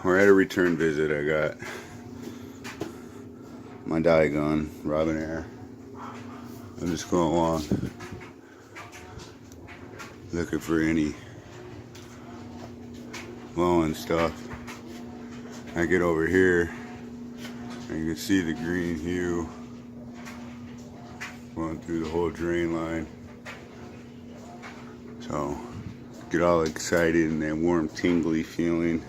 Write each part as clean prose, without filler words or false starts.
we're at a return visit. I got my dye gun, Robinair. I'm just going along looking for any blowing stuff. I get over here and you can see the green hue going through the whole drain line. So get all excited and that warm tingly feeling,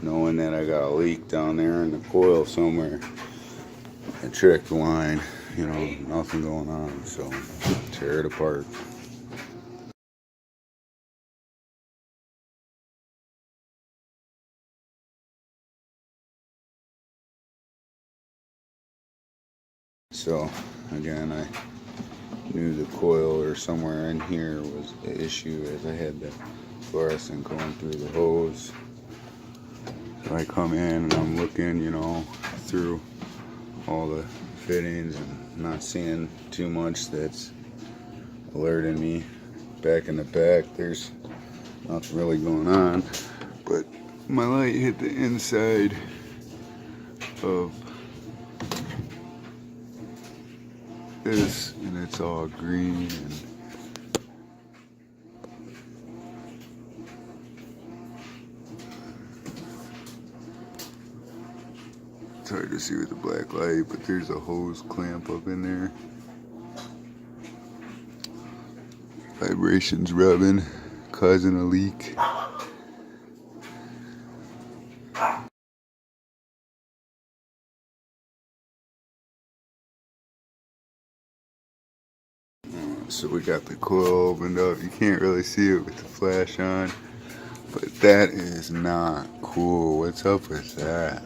knowing that I got a leak down there in the coil somewhere. I check the line, you know, nothing going on, so tear it apart. So again, I knew the coil or somewhere in here was the issue, as I had the fluorescent going through the hose. So I come in and I'm looking, you know, through all the fittings and not seeing too much that's alerting me. Back in the back, there's nothing really going on, but my light hit the inside of this and it's all green, and it's hard to see with the black light, but there's a hose clamp up in there. Vibrations rubbing, causing a leak. So we got the coil opened up. You can't really see it with the flash on, but that is not cool. What's up with that?